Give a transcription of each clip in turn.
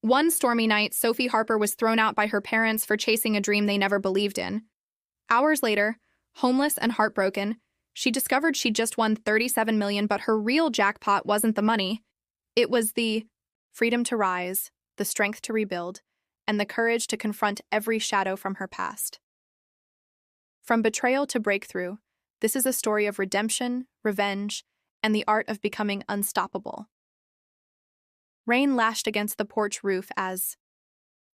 One stormy night, Sophie Harper was thrown out by her parents for chasing a dream they never believed in. Hours later, homeless and heartbroken, she discovered she'd just won $37 million, but her real jackpot wasn't the money. It was the freedom to rise, the strength to rebuild, and the courage to confront every shadow from her past. From betrayal to breakthrough, this is a story of redemption, revenge, and the art of becoming unstoppable. Rain lashed against the porch roof as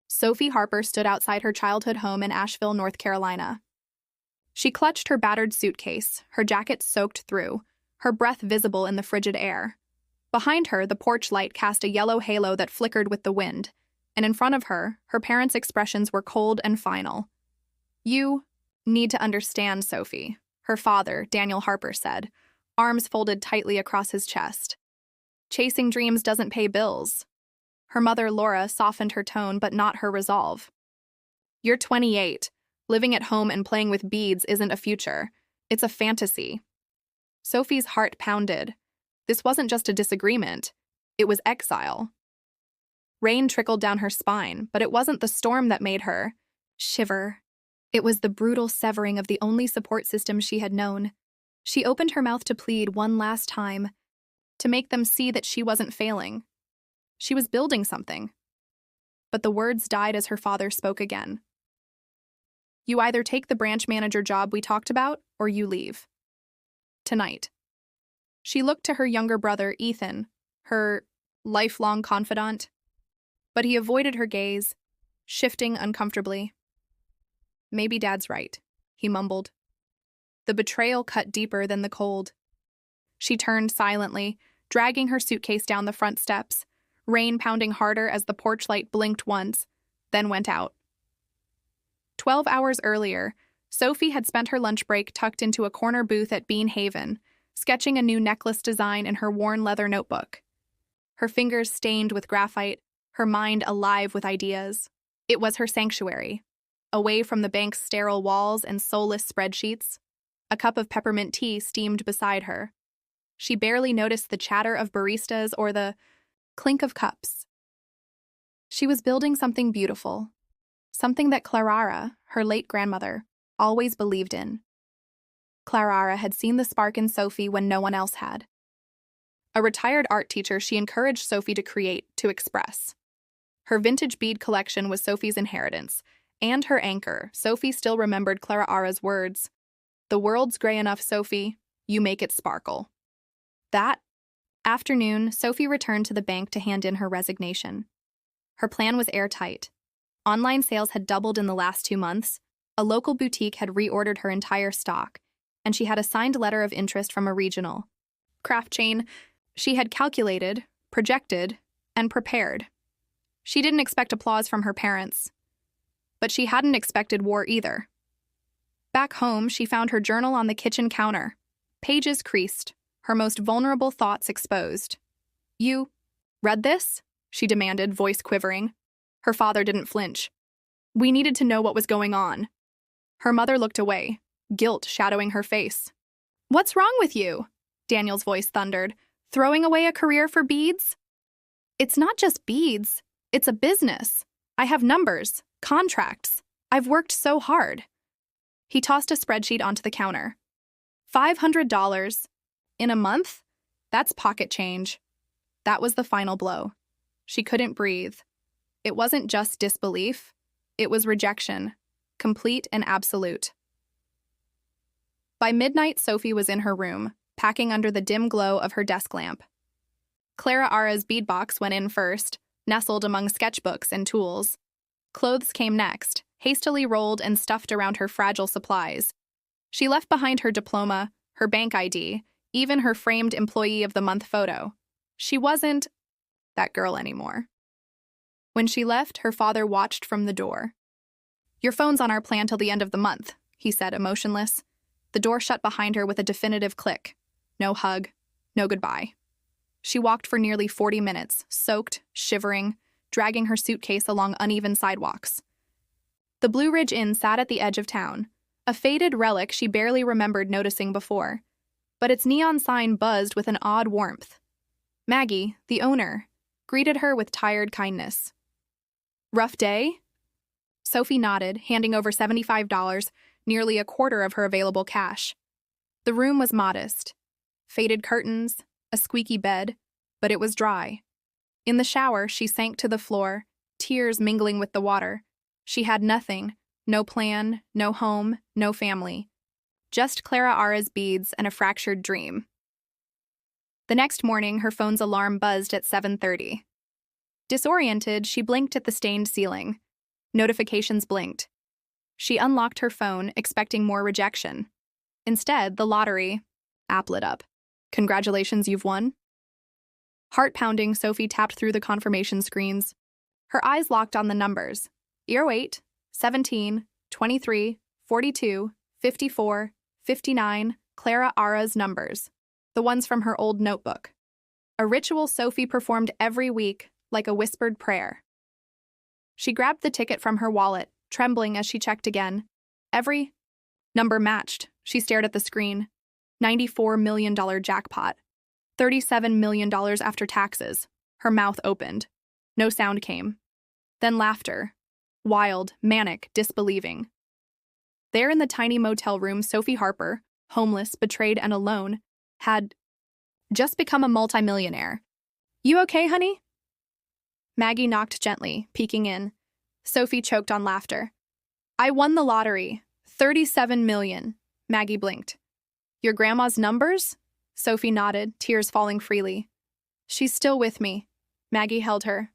Sophie Harper stood outside her childhood home in Asheville, North Carolina. She clutched her battered suitcase, her jacket soaked through, her breath visible in the frigid air. Behind her, the porch light cast a yellow halo that flickered with the wind, and in front of her, her parents' expressions were cold and final. "You need to understand, Sophie," her father, Daniel Harper, said, arms folded tightly across his chest. "Chasing dreams doesn't pay bills." Her mother, Laura, softened her tone but not her resolve. "You're 28. Living at home and playing with beads isn't a future. It's a fantasy." Sophie's heart pounded. This wasn't just a disagreement. It was exile. Rain trickled down her spine, but it wasn't the storm that made her shiver. It was the brutal severing of the only support system she had known. She opened her mouth to plead one last time, to make them see that she wasn't failing. She was building something. But the words died as her father spoke again. "You either take the branch manager job we talked about, or you leave. Tonight." She looked to her younger brother, Ethan, her lifelong confidant, but he avoided her gaze, shifting uncomfortably. "Maybe Dad's right," he mumbled. The betrayal cut deeper than the cold. She turned silently, dragging her suitcase down the front steps, rain pounding harder as the porch light blinked once, then went out. 12 hours earlier, Sophie had spent her lunch break tucked into a corner booth at Bean Haven, sketching a new necklace design in her worn leather notebook. Her fingers stained with graphite, her mind alive with ideas. It was her sanctuary, away from the bank's sterile walls and soulless spreadsheets. A cup of peppermint tea steamed beside her. She barely noticed the chatter of baristas or the clink of cups. She was building something beautiful, something that Clara, her late grandmother, always believed in. Clara had seen the spark in Sophie when no one else had. A retired art teacher, she encouraged Sophie to create, to express. Her vintage bead collection was Sophie's inheritance, and her anchor. Sophie still remembered Clara's words. "The world's gray enough, Sophie. You make it sparkle." That afternoon, Sophie returned to the bank to hand in her resignation. Her plan was airtight. Online sales had doubled in the last 2 months, a local boutique had reordered her entire stock, and she had a signed letter of interest from a regional craft chain. She had calculated, projected, and prepared. She didn't expect applause from her parents, but she hadn't expected war either. Back home, she found her journal on the kitchen counter, pages creased, her most vulnerable thoughts exposed. "You read this?" she demanded, voice quivering. Her father didn't flinch. "We needed to know what was going on." Her mother looked away, guilt shadowing her face. "What's wrong with you?" Daniel's voice thundered. "Throwing away a career for beads?" "It's not just beads. It's a business. I have numbers, contracts. I've worked so hard." He tossed a spreadsheet onto the counter. $500 in a month? That's pocket change. That was the final blow. She couldn't breathe. It wasn't just disbelief. It was rejection, complete and absolute. By midnight, Sophie was in her room, packing under the dim glow of her desk lamp. Clara's bead box went in first, nestled among sketchbooks and tools. Clothes came next, hastily rolled and stuffed around her fragile supplies. She left behind her diploma, her bank ID, even her framed Employee of the Month photo. She wasn't that girl anymore. When she left, her father watched from the door. "Your phone's on our plan till the end of the month," he said, emotionless. The door shut behind her with a definitive click. No hug, no goodbye. She walked for nearly 40 minutes, soaked, shivering, dragging her suitcase along uneven sidewalks. The Blue Ridge Inn sat at the edge of town, a faded relic she barely remembered noticing before, but its neon sign buzzed with an odd warmth. Maggie, the owner, greeted her with tired kindness. Rough day? Sophie nodded, handing over $75, nearly a quarter of her available cash. The room was modest. Faded curtains, a squeaky bed, but it was dry. In the shower, she sank to the floor, tears mingling with the water. She had nothing, no plan, no home, no family. Just Clara Ara's beads and a fractured dream. The next morning, her phone's alarm buzzed at 7:30. Disoriented, she blinked at the stained ceiling. Notifications blinked. She unlocked her phone, expecting more rejection. Instead, the lottery app lit up. Congratulations, you've won. Heart-pounding, Sophie tapped through the confirmation screens. Her eyes locked on the numbers. 08, 17, 23, 42, 54, 59, Clara Ara's numbers. The ones from her old notebook. A ritual Sophie performed every week, like a whispered prayer. She grabbed the ticket from her wallet, trembling as she checked again. Every number matched. She stared at the screen. $94 million jackpot. $37 million after taxes. Her mouth opened. No sound came. Then laughter. Wild, manic, disbelieving. There in the tiny motel room, Sophie Harper, homeless, betrayed, and alone, had just become a multimillionaire. You okay, honey? Maggie knocked gently, peeking in. Sophie choked on laughter. I won the lottery. $37 million. Maggie blinked. Your grandma's numbers? Sophie nodded, tears falling freely. She's still with me. Maggie held her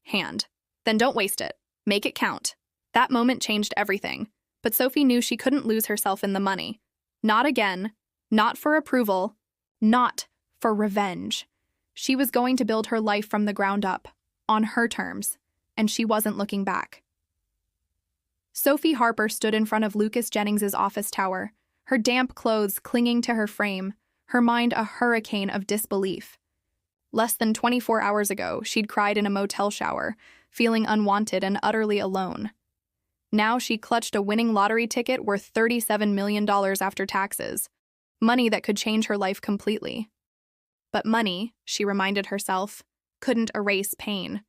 hand. Then don't waste it. Make it count. That moment changed everything. But Sophie knew she couldn't lose herself in the money. Not again. Not for approval. Not for revenge. She was going to build her life from the ground up, on her terms, and she wasn't looking back. Sophie Harper stood in front of Lucas Jennings's office tower, her damp clothes clinging to her frame, her mind a hurricane of disbelief. Less than 24 hours ago, she'd cried in a motel shower, feeling unwanted and utterly alone. Now she clutched a winning lottery ticket worth $37 million after taxes, money that could change her life completely. But money, she reminded herself, couldn't erase pain.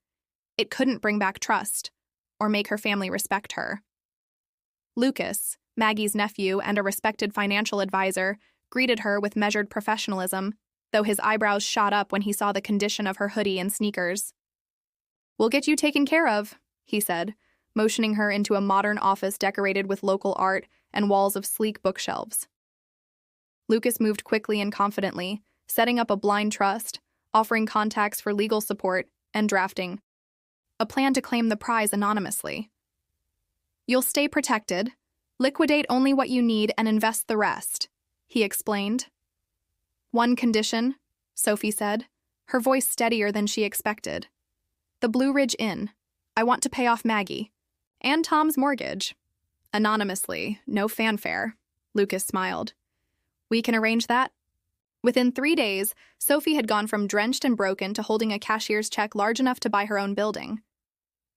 It couldn't bring back trust, or make her family respect her. Lucas, Maggie's nephew and a respected financial advisor, greeted her with measured professionalism, though his eyebrows shot up when he saw the condition of her hoodie and sneakers. We'll get you taken care of, he said, motioning her into a modern office decorated with local art and walls of sleek bookshelves. Lucas moved quickly and confidently, setting up a blind trust, offering contacts for legal support, and drafting a plan to claim the prize anonymously. You'll stay protected, liquidate only what you need and invest the rest, he explained. One condition, Sophie said, her voice steadier than she expected. The Blue Ridge Inn. I want to pay off Maggie. And Tom's mortgage. Anonymously, no fanfare, Lucas smiled. We can arrange that. Within 3 days, Sophie had gone from drenched and broken to holding a cashier's check large enough to buy her own building.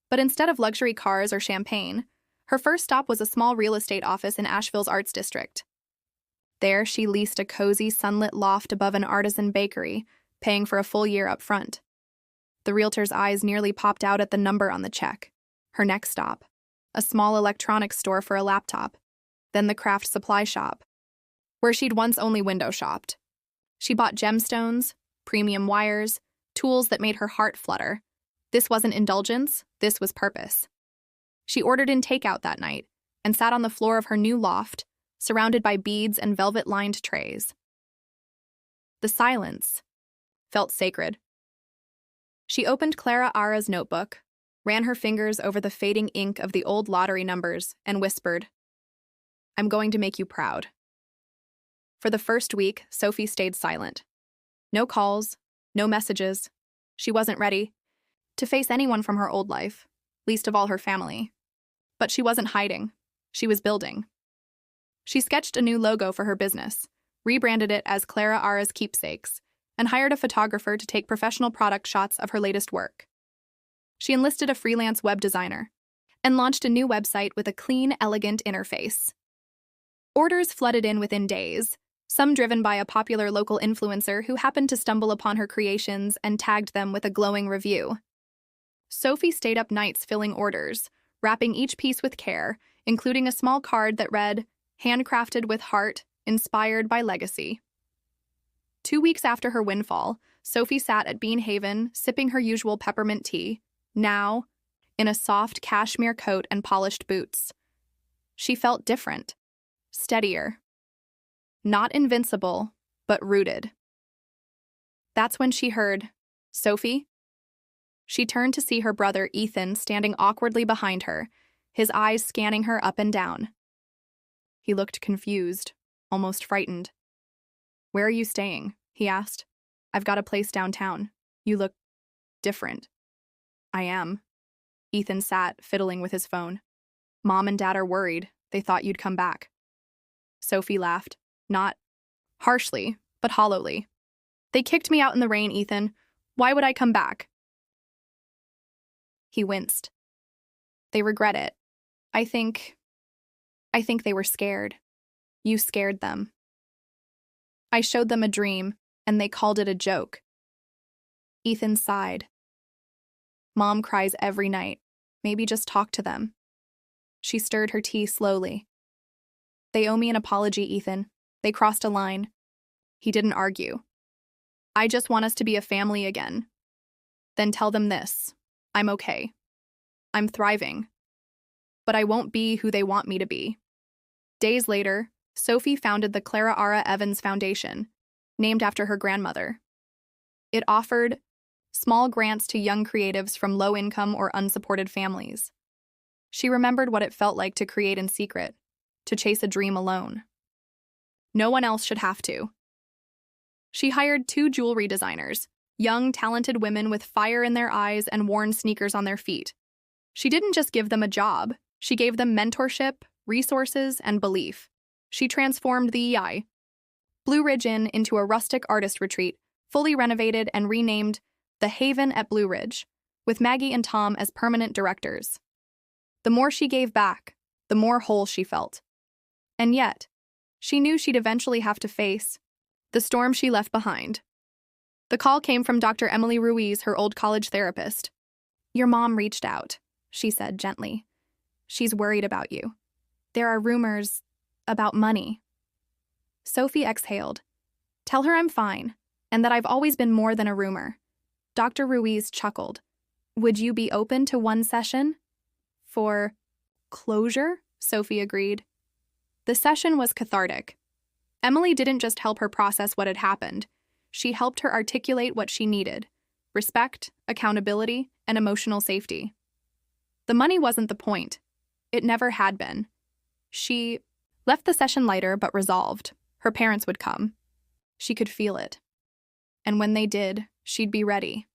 But instead of luxury cars or champagne, her first stop was a small real estate office in Asheville's Arts District. There, she leased a cozy, sunlit loft above an artisan bakery, paying for a full year up front. The realtor's eyes nearly popped out at the number on the check. Her next stop, a small electronics store for a laptop, then the craft supply shop, where she'd once only window shopped. She bought gemstones, premium wires, tools that made her heart flutter. This wasn't indulgence, this was purpose. She ordered in takeout that night and sat on the floor of her new loft, surrounded by beads and velvet-lined trays. The silence felt sacred. She opened Clara Ara's notebook, ran her fingers over the fading ink of the old lottery numbers, and whispered, I'm going to make you proud. For the first week, Sophie stayed silent. No calls, no messages. She wasn't ready to face anyone from her old life, least of all her family. But she wasn't hiding. She was building. She sketched a new logo for her business, rebranded it as Clara Ara's Keepsakes, and hired a photographer to take professional product shots of her latest work. She enlisted a freelance web designer and launched a new website with a clean, elegant interface. Orders flooded in within days, some driven by a popular local influencer who happened to stumble upon her creations and tagged them with a glowing review. Sophie stayed up nights filling orders, wrapping each piece with care, including a small card that read, "Handcrafted with heart, inspired by legacy." 2 weeks after her windfall, Sophie sat at Bean Haven, sipping her usual peppermint tea, now in a soft cashmere coat and polished boots. She felt different, steadier. Not invincible, but rooted. That's when she heard, "Sophie?" She turned to see her brother Ethan standing awkwardly behind her, his eyes scanning her up and down. He looked confused, almost frightened. "Where are you staying?" he asked. "I've got a place downtown. You look different." "I am." Ethan sat, fiddling with his phone. "Mom and Dad are worried. They thought you'd come back." Sophie laughed, not harshly, but hollowly. "They kicked me out in the rain, Ethan. Why would I come back?" He winced. "They regret it. I think they were scared. You scared them. I showed them a dream, and they called it a joke." Ethan sighed. "Mom cries every night. Maybe just talk to them." She stirred her tea slowly. "They owe me an apology, Ethan. They crossed a line." He didn't argue. "I just want us to be a family again." "Then tell them this. I'm okay. I'm thriving. But I won't be who they want me to be." Days later, Sophie founded the Clara Ara Evans Foundation, named after her grandmother. It offered small grants to young creatives from low-income or unsupported families. She remembered what it felt like to create in secret, to chase a dream alone. No one else should have to. She hired 2 jewelry designers, young, talented women with fire in their eyes and worn sneakers on their feet. She didn't just give them a job, she gave them mentorship, resources, and belief. She transformed the Blue Ridge Inn into a rustic artist retreat, fully renovated and renamed The Haven at Blue Ridge, with Maggie and Tom as permanent directors. The more she gave back, the more whole she felt. And yet, she knew she'd eventually have to face the storm she left behind. The call came from Dr. Emily Ruiz, her old college therapist. "Your mom reached out," she said gently. "She's worried about you. There are rumors about money." Sophie exhaled. "Tell her I'm fine, and that I've always been more than a rumor." Dr. Ruiz chuckled. "Would you be open to one session?" "For closure?" Sophie agreed. The session was cathartic. Emily didn't just help her process what had happened. She helped her articulate what she needed: respect, accountability, and emotional safety. The money wasn't the point. It never had been. She left the session lighter but resolved. Her parents would come. She could feel it. And when they did, she'd be ready.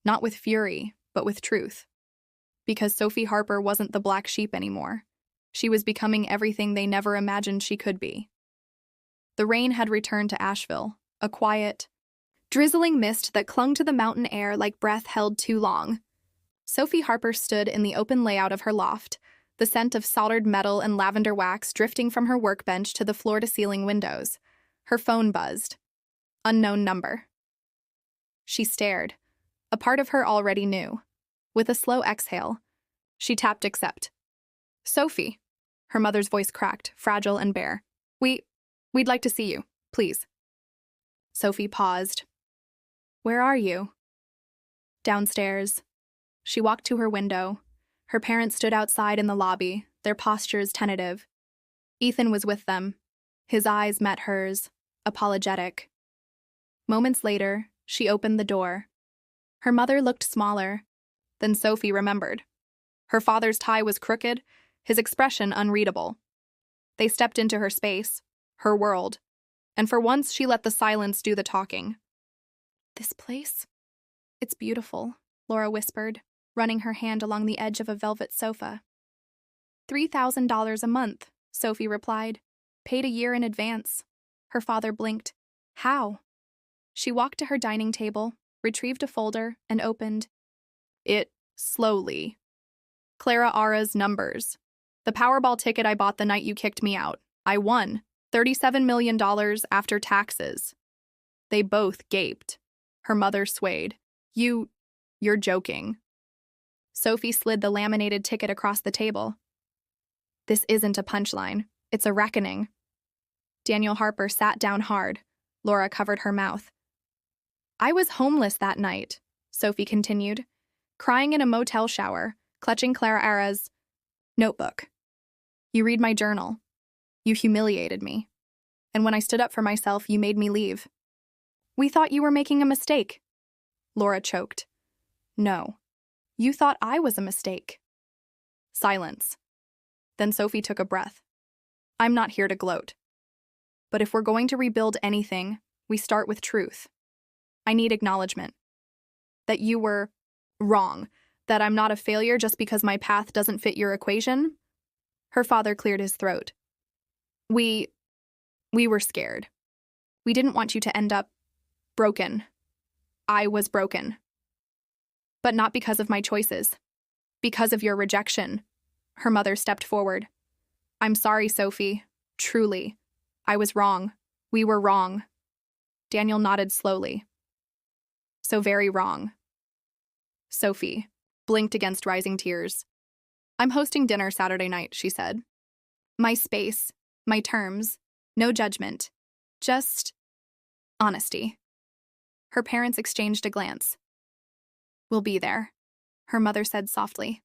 Not with fury, but with truth. Because Sophie Harper wasn't the black sheep anymore. She was becoming everything they never imagined she could be. The rain had returned to Asheville, a quiet, drizzling mist that clung to the mountain air like breath held too long. Sophie Harper stood in the open layout of her loft, the scent of soldered metal and lavender wax drifting from her workbench to the floor-to-ceiling windows. Her phone buzzed. Unknown number. She stared. A part of her already knew. With a slow exhale, she tapped accept. "Sophie." Her mother's voice cracked, fragile and bare. We'd like to see you, please." Sophie paused. "Where are you?" "Downstairs." She walked to her window. Her parents stood outside in the lobby, their postures tentative. Ethan was with them. His eyes met hers, apologetic. Moments later, she opened the door. Her mother looked smaller. Then Sophie remembered. Her father's tie was crooked, his expression unreadable. They stepped into her space, her world, and for once she let the silence do the talking. "This place? It's beautiful," Laura whispered, running her hand along the edge of a velvet sofa. $3,000 a month, Sophie replied, "paid a year in advance." Her father blinked. "How?" She walked to her dining table, retrieved a folder, and opened it slowly. Clara Ara's numbers. "The Powerball ticket I bought the night you kicked me out. I won. $37 million after taxes." They both gaped. Her mother swayed. You're joking." Sophie slid the laminated ticket across the table. This isn't a punchline. It's a reckoning. Daniel Harper sat down hard. Laura covered her mouth. I was homeless that night, Sophie continued, crying in a motel shower, clutching Clara Ara's notebook. You read my journal. You humiliated me. And when I stood up for myself, you made me leave. We thought you were making a mistake. Laura choked. No. You thought I was a mistake. Silence. Then Sophie took a breath. I'm not here to gloat. But if we're going to rebuild anything, we start with truth. I need acknowledgement. That you were wrong. That I'm not a failure just because my path doesn't fit your equation. Her father cleared his throat. We were scared. We didn't want you to end up broken. I was broken. But not because of my choices. Because of your rejection. Her mother stepped forward. I'm sorry, Sophie. Truly. I was wrong. We were wrong. Daniel nodded slowly. So very wrong. Sophie blinked against rising tears. I'm hosting dinner Saturday night, she said. My space, my terms, no judgment. Just honesty. Her parents exchanged a glance. We'll be there, her mother said softly.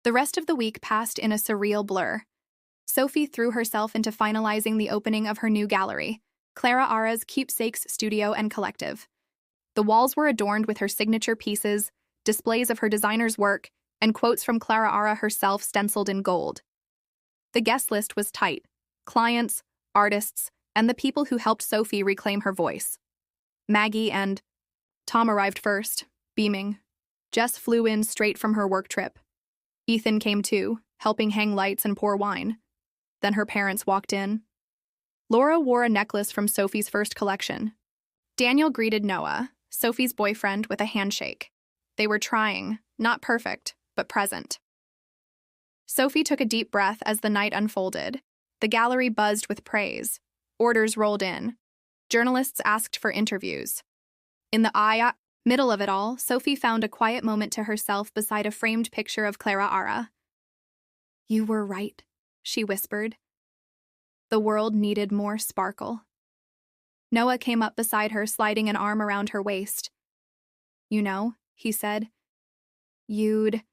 The rest of the week passed in a surreal blur. Sophie threw herself into finalizing the opening of her new gallery, Clara Ara's Keepsakes Studio and Collective. The walls were adorned with her signature pieces, displays of her designer's work, and quotes from Clara Ara herself stenciled in gold. The guest list was tight: clients, artists, and the people who helped Sophie reclaim her voice. Maggie and Tom arrived first, beaming. Jess flew in straight from her work trip. Ethan came too, helping hang lights and pour wine. Then her parents walked in. Laura wore a necklace from Sophie's first collection. Daniel greeted Noah, Sophie's boyfriend, with a handshake. They were trying, not perfect, but present. Sophie took a deep breath as the night unfolded. The gallery buzzed with praise. Orders rolled in. Journalists asked for interviews. In the middle of it all, Sophie found a quiet moment to herself beside a framed picture of Clara Ara. You were right, she whispered. The world needed more sparkle. Noah came up beside her, sliding an arm around her waist. You know, he said, you'd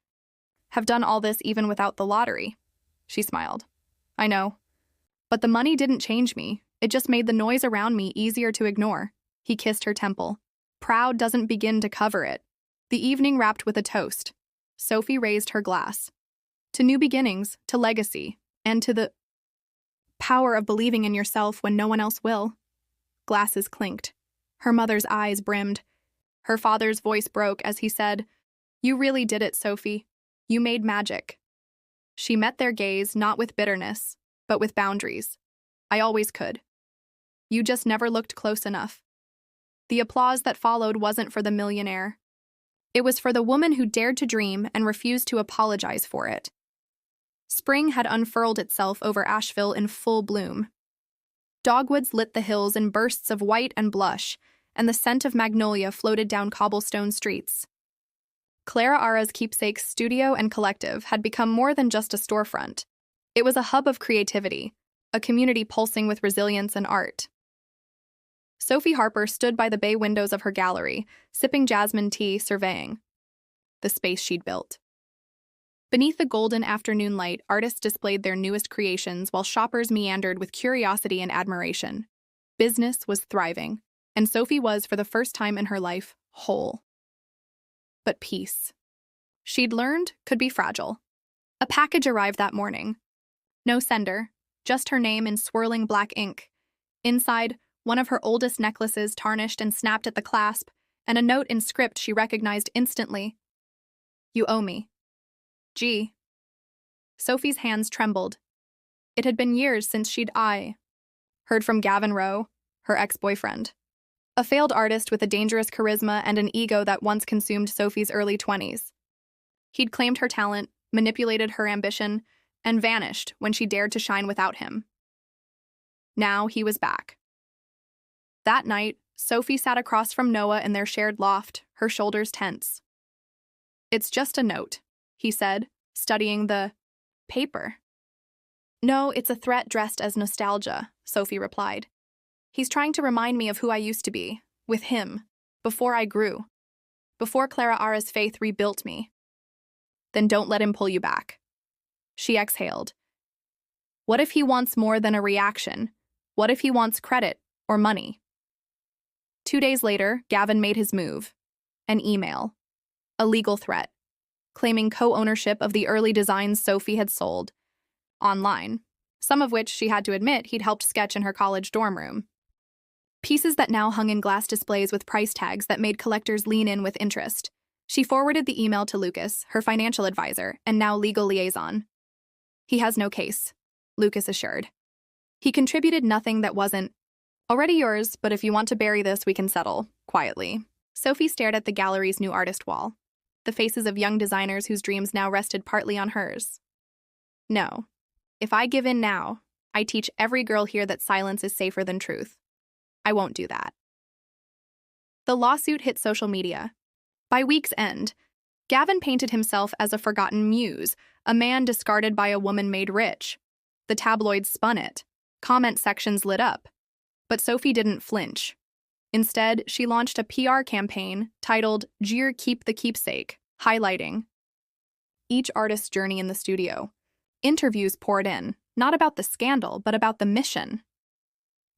have done all this even without the lottery. She smiled. I know. But the money didn't change me. It just made the noise around me easier to ignore. He kissed her temple. Proud doesn't begin to cover it. The evening wrapped with a toast. Sophie raised her glass. To new beginnings, to legacy, and to the power of believing in yourself when no one else will. Glasses clinked. Her mother's eyes brimmed. Her father's voice broke as he said, You really did it, Sophie. You made magic. She met their gaze not with bitterness, but with boundaries. I always could. You just never looked close enough. The applause that followed wasn't for the millionaire. It was for the woman who dared to dream and refused to apologize for it. Spring had unfurled itself over Asheville in full bloom. Dogwoods lit the hills in bursts of white and blush, and the scent of magnolia floated down cobblestone streets. Clara Ara's Keepsakes Studio and Collective had become more than just a storefront. It was a hub of creativity, a community pulsing with resilience and art. Sophie Harper stood by the bay windows of her gallery, sipping jasmine tea, surveying the space she'd built. Beneath the golden afternoon light, artists displayed their newest creations while shoppers meandered with curiosity and admiration. Business was thriving, and Sophie was, for the first time in her life, whole. But peace, she'd learned, could be fragile. A package arrived that morning. No sender, just her name in swirling black ink. Inside, one of her oldest necklaces tarnished and snapped at the clasp, and a note in script she recognized instantly. You owe me. G. Sophie's hands trembled. It had been years since she'd heard from Gavin Rowe, her ex-boyfriend. A failed artist with a dangerous charisma and an ego that once consumed Sophie's early 20s. He'd claimed her talent, manipulated her ambition, and vanished when she dared to shine without him. Now he was back. That night, Sophie sat across from Noah in their shared loft, her shoulders tense. It's just a note, he said, studying the paper. No, it's a threat dressed as nostalgia, Sophie replied. He's trying to remind me of who I used to be, with him, before I grew, before Clara Ara's faith rebuilt me. Then don't let him pull you back. She exhaled. What if he wants more than a reaction? What if he wants credit or money? 2 days later, Gavin made his move. An email. A legal threat, claiming co-ownership of the early designs Sophie had sold, online, some of which she had to admit he'd helped sketch in her college dorm room. Pieces that now hung in glass displays with price tags that made collectors lean in with interest. She forwarded the email to Lucas, her financial advisor, and now legal liaison. He has no case, Lucas assured. He contributed nothing that wasn't already yours, but if you want to bury this, we can settle, quietly. Sophie stared at the gallery's new artist wall, the faces of young designers whose dreams now rested partly on hers. No. If I give in now, I teach every girl here that silence is safer than truth. I won't do that. The lawsuit hit social media. By week's end, Gavin painted himself as a forgotten muse, a man discarded by a woman made rich. The tabloids spun it. Comment sections lit up. But Sophie didn't flinch. Instead, she launched a PR campaign titled "Jeer Keep the Keepsake," highlighting each artist's journey in the studio. Interviews poured in, not about the scandal, but about the mission.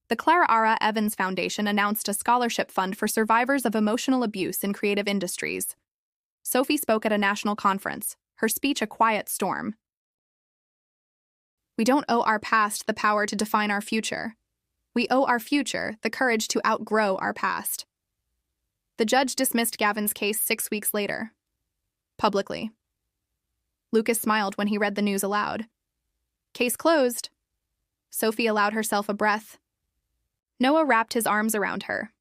The Clara Ara Evans Foundation announced a scholarship fund for survivors of emotional abuse in creative industries. Sophie spoke at a national conference, her speech a quiet storm. We don't owe our past the power to define our future. We owe our future the courage to outgrow our past. The judge dismissed Gavin's case 6 weeks later. Publicly. Lucas smiled when he read the news aloud. Case closed. Sophie allowed herself a breath. Noah wrapped his arms around her.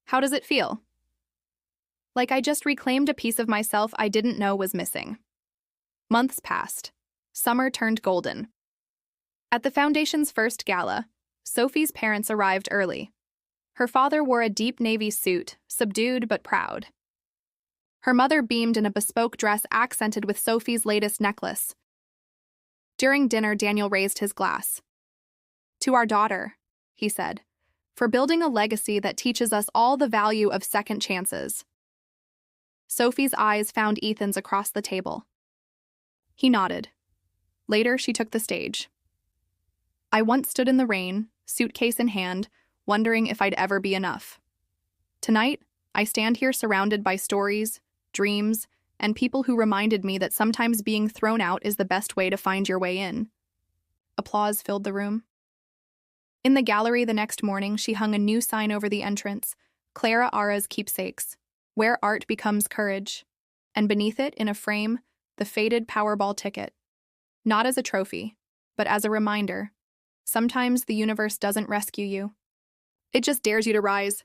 How does it feel? Like I just reclaimed a piece of myself I didn't know was missing. Months passed. Summer turned golden. At the foundation's first gala, Sophie's parents arrived early. Her father wore a deep navy suit, subdued but proud. Her mother beamed in a bespoke dress accented with Sophie's latest necklace. During dinner, Daniel raised his glass. To our daughter, he said, for building a legacy that teaches us all the value of second chances. Sophie's eyes found Ethan's across the table. He nodded. Later, she took the stage. I once stood in the rain, suitcase in hand, wondering if I'd ever be enough. Tonight, I stand here surrounded by stories, dreams, and people who reminded me that sometimes being thrown out is the best way to find your way in. Applause filled the room. In the gallery the next morning, she hung a new sign over the entrance, Clara Ara's Keepsakes, where art becomes courage, and beneath it, in a frame, the faded Powerball ticket. Not as a trophy, but as a reminder. Sometimes the universe doesn't rescue you. It just dares you to rise.